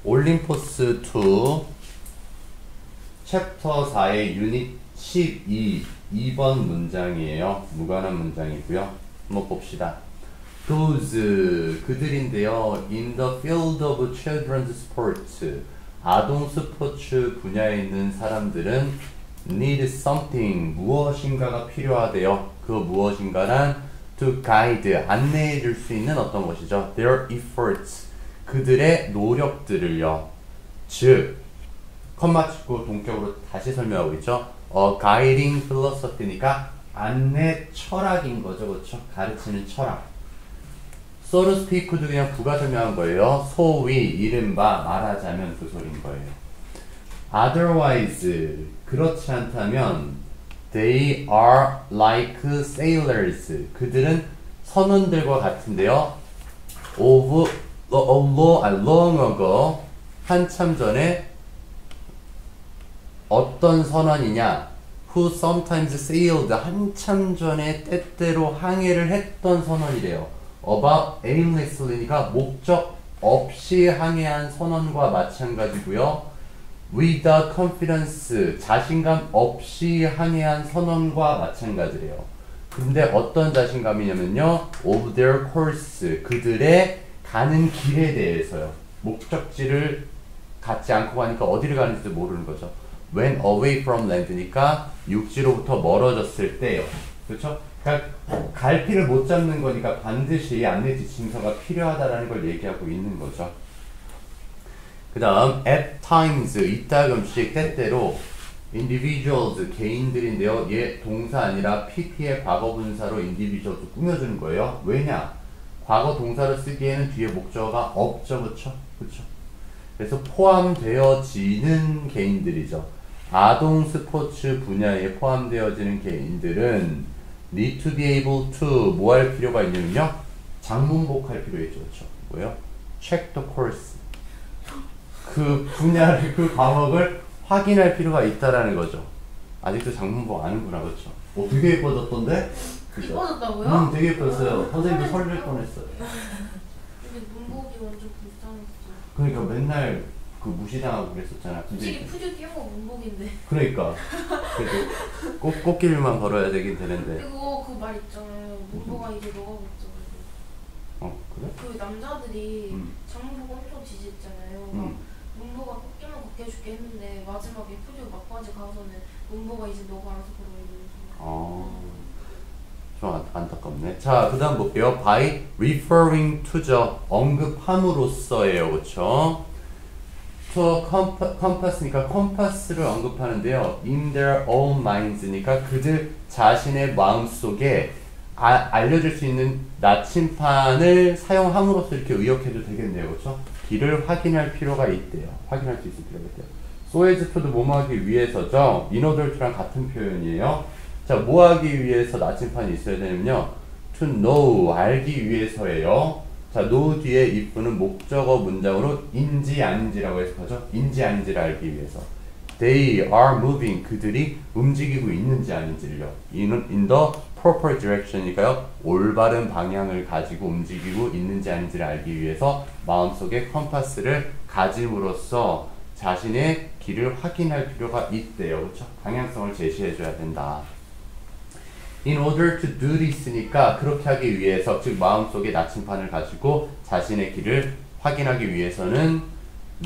올림포스 2 챕터 4의 유닛 12 2번 문장이에요. 무관한 문장이고요. 한번 봅시다. Those 그들인데요. In the field of children's sports 아동 스포츠 분야에 있는 사람들은 need something 무엇인가가 필요하대요. 그 무엇인가란 to guide 안내해 줄 수 있는 어떤 것이죠. Their efforts 그들의 노력들을요. 즉 컴마 치고 동격으로 다시 설명하고 있죠. guiding philosophy니까 안내 철학인 거죠. 그렇죠? 가르치는 철학. so to speak도 그냥 부가 설명한 거예요. 소위 이른바 말하자면 그 소리인 거예요. otherwise 그렇지 않다면 they are like sailors 그들은 선원들과 같은데요. of long ago 한참 전에 어떤 선원이냐 who sometimes sailed 한참 전에 때때로 항해를 했던 선원이래요. about aimlessly니까 목적 없이 항해한 선원과 마찬가지고요. without confidence 자신감 없이 항해한 선원과 마찬가지래요. 근데 어떤 자신감이냐면요. of their course 그들의 가는 길에 대해서요. 목적지를 갖지 않고 가니까 어디를 가는지도 모르는 거죠. when away from land니까 육지로부터 멀어졌을 때요. 그렇죠? 그러니까 갈피를 못 잡는 거니까 반드시 안내 지침서가 필요하다라는 걸 얘기하고 있는 거죠. 그 다음 at times 이따금씩 때때로 individuals 개인들인데요. 얘 동사 아니라 pp의 과거분사로 individuals 꾸며주는 거예요. 왜냐? 과거 동사를 쓰기에는 뒤에 목적어가 없죠. 그쵸? 그쵸? 그래서 포함되어지는 개인들이죠. 아동 스포츠 분야에 포함되어지는 개인들은 need to be able to 뭐 할 필요가 있냐면요. 장문복 할 필요 있죠. 그쵸? 뭐요? check the course 그 분야를 그 과목을 확인할 필요가 있다라는 거죠. 아직도 장문복 아는구나. 그쵸? 되게 예뻐졌던데? 예뻐졌다고요? 되게 예뻤어요. 선생님도 설렐 뻔했어요. 근데 문복이 완전 불쌍했어. 그러니까 맨날 그 무시당하고 그랬었잖아. 솔직히 푸듀 띄운 거 문복인데. 그러니까 그래도 꽃길만 걸어야 되긴 되는데. 그리고 그 말 있잖아요. 문복아 이제 너가 걱정해. 그래? 그 남자들이 장문복 엄청 지지했잖아요. 문복아 꽃길만 걷게 해줄게 했는데 마지막에 푸듀 막바지 가서는 문복아 이제 너가 알아서 걸어 이러면서. 좀 안타깝네. 자, 그 다음 볼게요. by referring to죠. 언급함으로써예요. 그쵸? to compass니까 컴파스를 언급하는데요. in their own minds니까 그들 자신의 마음속에 알려줄 수 있는 나침판을 사용함으로써 이렇게 의역해도 되겠네요. 그쵸? 길을 확인할 필요가 있대요. 확인할 수 있을 필요가 있대요. so as to도 뭐뭐 하기 위해서죠. in order to랑 같은 표현이에요. 자, 뭐 하기 위해서 나침판이 있어야 되냐면요. to know, 알기 위해서예요. 자, know 뒤에 if는 목적어 문장으로 인지 아닌지라고 해석하죠. 인지 아닌지를 알기 위해서. They are moving, 그들이 움직이고 있는지 아닌지를요. in the proper direction이니까요. 올바른 방향을 가지고 움직이고 있는지 아닌지를 알기 위해서 마음속에 컴파스를 가짐으로써 자신의 길을 확인할 필요가 있대요. 그렇죠? 방향성을 제시해줘야 된다. In order to do this니까 그렇게 하기 위해서 즉 마음속에 나침판을 가지고 자신의 길을 확인하기 위해서는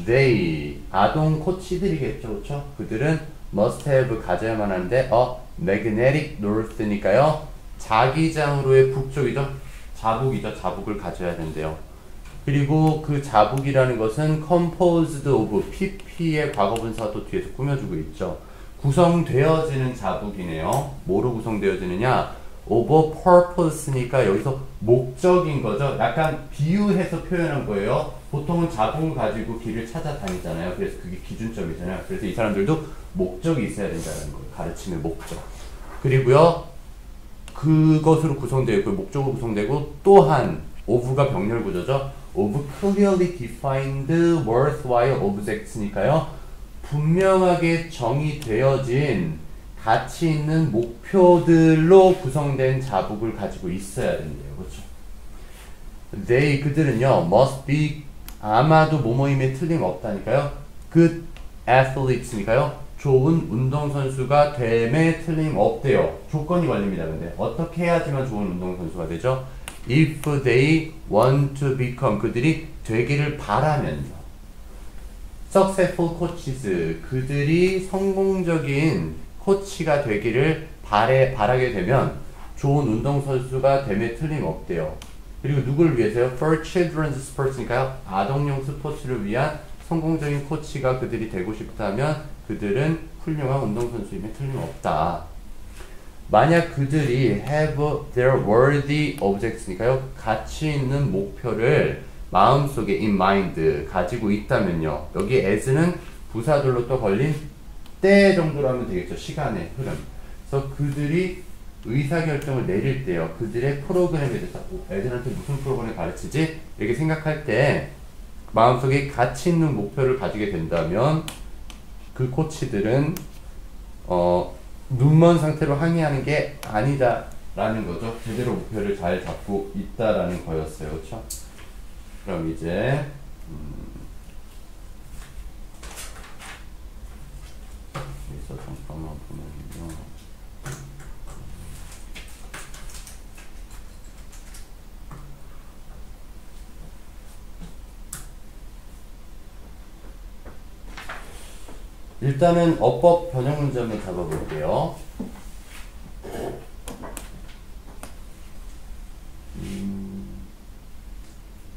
they 아동 코치들이겠죠. 그렇죠? 그들은 must have 가져야만 하는데 magnetic north니까요. 자기장으로의 북쪽이죠. 자북이죠. 자북을 가져야 된대요. 그리고 그 자북이라는 것은 composed of pp의 과거분사도 뒤에서 꾸며주고 있죠. 구성되어지는 자북이네요. 뭐로 구성되어지느냐? over purpose니까 여기서 목적인 거죠. 약간 비유해서 표현한 거예요. 보통은 자북을 가지고 길을 찾아다니잖아요. 그래서 그게 기준점이잖아요. 그래서 이 사람들도 목적이 있어야 된다는 거예요. 가르침의 목적. 그리고요. 그것으로 구성되어 있고 목적으로 구성되고 또한 of가 병렬 구조죠. of clearly defined worthwhile objects니까요. 분명하게 정의되어진 가치 있는 목표들로 구성된 자북을 가지고 있어야 된대요. 그렇죠? They 그들은요 must be 아마도 뭐뭐임에 틀림없다니까요. good athletes니까요. 좋은 운동선수가 됨에 틀림없대요. 조건이 걸립니다. 근데 어떻게 해야지만 좋은 운동선수가 되죠? If they want to become, 그들이 되기를 바라면요. Successful coaches, 그들이 성공적인 코치가 되기를 바라게 되면 좋은 운동선수가 됨에 틀림없대요. 그리고 누구를 위해서요? For children's sports니까요. 아동용 스포츠를 위한 성공적인 코치가 그들이 되고 싶다면 그들은 훌륭한 운동선수임에 틀림없다. 만약 그들이 have their worthy objects니까요. 가치 있는 목표를 마음속에 in mind 가지고 있다면요. 여기 as는 부사절로 또 걸린 때 정도로 하면 되겠죠. 시간의 흐름. 그래서 그들이 의사결정을 내릴 때요. 그들의 프로그램에 대해서 애들한테 무슨 프로그램을 가르치지? 이렇게 생각할 때 마음속에 가치 있는 목표를 가지게 된다면 그 코치들은 눈먼 상태로 항의하는 게 아니다라는 거죠. 제대로 목표를 잘 잡고 있다라는 거였어요. 그렇죠? 그럼 이제 여기서 잠깐만 보면요. 일단은 어법 변형 문제 한번 잡아볼게요.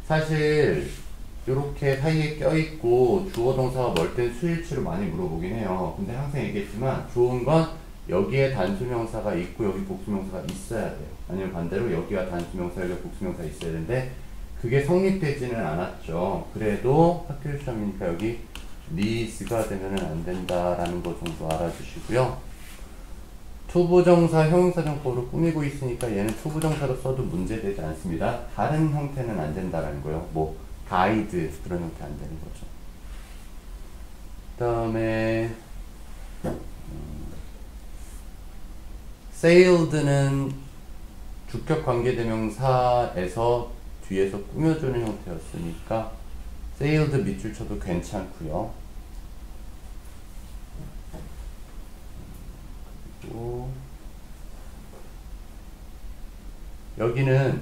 사실 이렇게 사이에 껴있고 주어 동사가 멀 땐 수일치로 많이 물어보긴 해요. 근데 항상 얘기했지만 좋은 건 여기에 단수명사가 있고 여기 복수명사가 있어야 돼요. 아니면 반대로 여기가 단수명사 여기가 복수명사 있어야 되는데 그게 성립되지는 않았죠. 그래도 학교 시험이니까 여기 needs가 되면 안 된다라는 거 정도 알아주시고요. 투부정사 형용사정법으로 꾸미고 있으니까 얘는 투부정사로 써도 문제되지 않습니다. 다른 형태는 안 된다라는 거예요. 뭐 가이드 그런 형태 안 되는 거죠. 그 다음에 sailed는 주격 관계대명사에서 뒤에서 꾸며주는 형태였으니까 sailed 밑줄 쳐도 괜찮고요. 여기는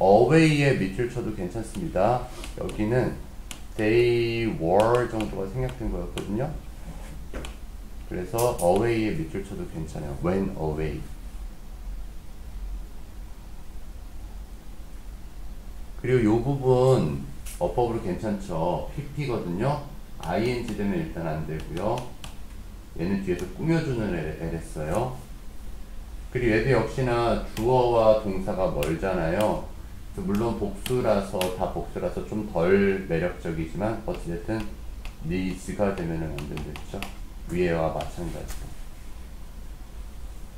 away에 밑줄 쳐도 괜찮습니다. 여기는 they were 정도가 생략된 거였거든요. 그래서 away에 밑줄 쳐도 괜찮아요. went away. 그리고 이 부분 어법으로 괜찮죠. pp거든요. ing 되면 일단 안 되고요. 얘는 뒤에서 꾸며주는 애를 했어요. 그리고 얘도 역시나 주어와 동사가 멀잖아요. 물론 복수라서 다 복수라서 좀 덜 매력적이지만 어찌됐든 needs가 되면 안 된댔죠. 위에와 마찬가지로.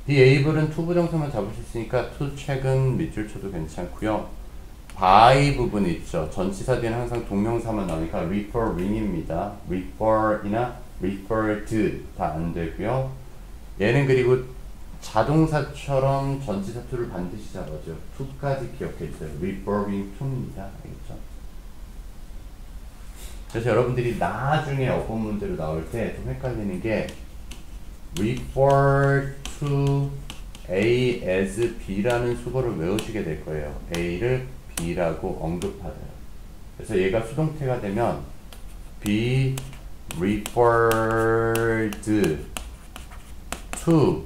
be able은 투부정사만 잡을 수 있으니까 to check은 밑줄 쳐도 괜찮고요. by 부분 있죠. 전치사 뒤에는 항상 동명사만 나오니까 referring입니다. refer이나 referred 다 안 되고요. 얘는 그리고 자동사처럼 전치사 to를 반드시 잡아줘. to까지 기억해 주세요. referring to입니다. 알겠죠? 그래서 여러분들이 나중에 어법 문제로 나올 때 좀 헷갈리는 게 refer to A as B라는 수거를 외우시게 될 거예요. A를 B라고 언급하세요. 그래서 얘가 수동태가 되면 be referred to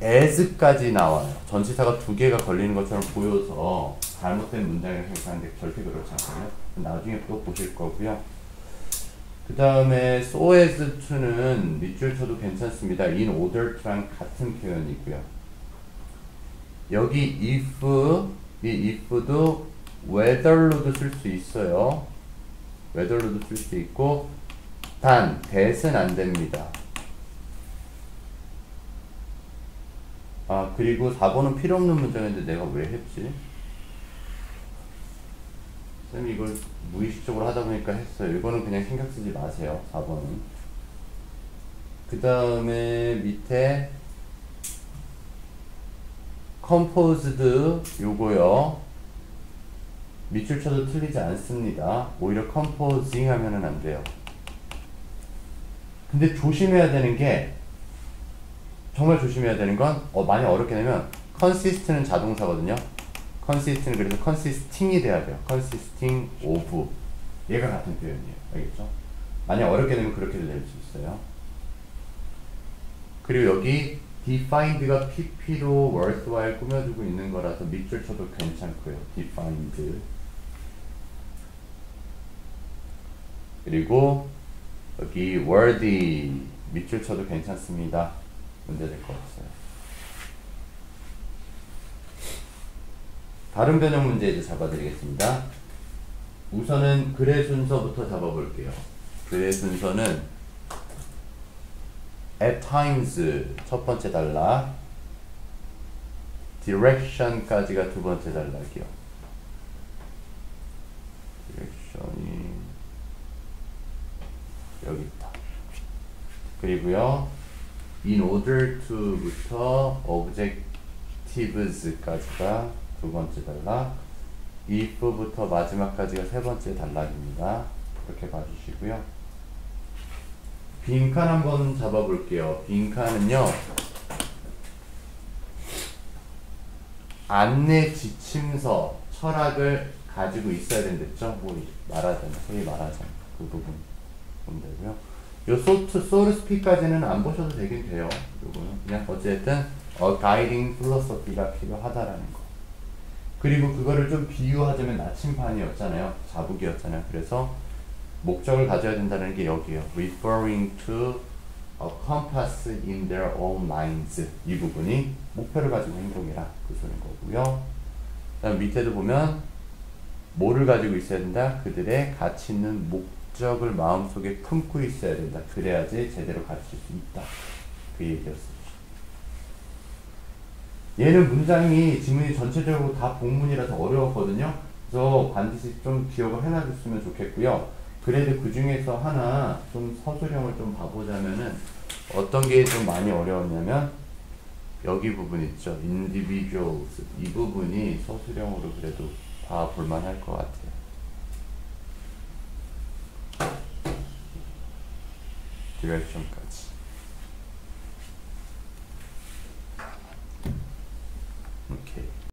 as까지 나와요. 전치사가 두 개가 걸리는 것처럼 보여서 잘못된 문장을 생각하는데 절대 그렇지 않거든요. 나중에 또 보실 거고요. 그 다음에 so as to는 밑줄 쳐도 괜찮습니다. in order to랑 같은 표현이고요. 여기 if, 이 if도 whether로도 쓸 수 있어요. whether로도 쓸 수 있고 단, that은 안 됩니다. 아, 그리고 4번은 필요 없는 문장인데 내가 왜 했지? 쌤이 이걸 무의식적으로 하다 보니까 했어요. 이거는 그냥 신경 쓰지 마세요. 4번은. 그 다음에 밑에 composed 요거요. 밑줄 쳐도 틀리지 않습니다. 오히려 composing 하면은 안 돼요. 근데 조심해야 되는 게, 정말 조심해야 되는 건, 많이 어렵게 되면 consist는 자동사거든요. consist는 그래서 consisting이 돼야 돼요. consisting of. 얘가 같은 표현이에요. 알겠죠? 만약 어렵게 되면 그렇게도 될 수 있어요. 그리고 여기 defined가 pp로 worthwhile 꾸며주고 있는 거라서 밑줄 쳐도 괜찮고요. defined. 그리고 여기 worthy 밑줄 쳐도 괜찮습니다. 문제될 거 없어요. 다른 변형 문제 이제 잡아드리겠습니다. 우선은 글의 순서부터 잡아볼게요. 글의 순서는 at times 첫 번째 단락, direction까지가 두 번째 단락이요. direction이 여기 있다. 그리고요, in order to부터 objectives까지가 두 번째 단락, if부터 마지막까지가 세 번째 단락입니다. 그렇게 봐주시고요. 빈칸 한번 잡아볼게요. 빈칸은요, 안내 지침서, 철학을 가지고 있어야 된댔죠? 뭐 말하자면, 소위 말하자면 그 부분 보면 되고요. 요 so to speak까지는 안 보셔도 되긴 돼요. 요거는 그냥 어쨌든 a guiding philosophy가 필요하다라는 거. 그리고 그거를 좀 비유하자면 나침반이었잖아요. 자북이었잖아요. 그래서 목적을 가져야 된다는 게 여기에요. referring to a compass in their own minds. 이 부분이 목표를 가지고 행동해라. 그 소리인 거고요. 그다음 밑에도 보면 뭐를 가지고 있어야 된다? 그들의 가치 있는 목적을 마음속에 품고 있어야 된다. 그래야지 제대로 가르칠 수 있다. 그 얘기였어요. 얘는 문장이 지문이 전체적으로 다 복문이라서 어려웠거든요. 그래서 반드시 좀 기억을 해놔줬으면 좋겠고요. 그래도 그 중에서 하나 좀 서술형을 좀 봐보자면은 어떤 게 좀 많이 어려웠냐면 여기 부분 있죠. individuals. 이 부분이 서술형으로 그래도 다 볼만할 것 같아요. direction까지.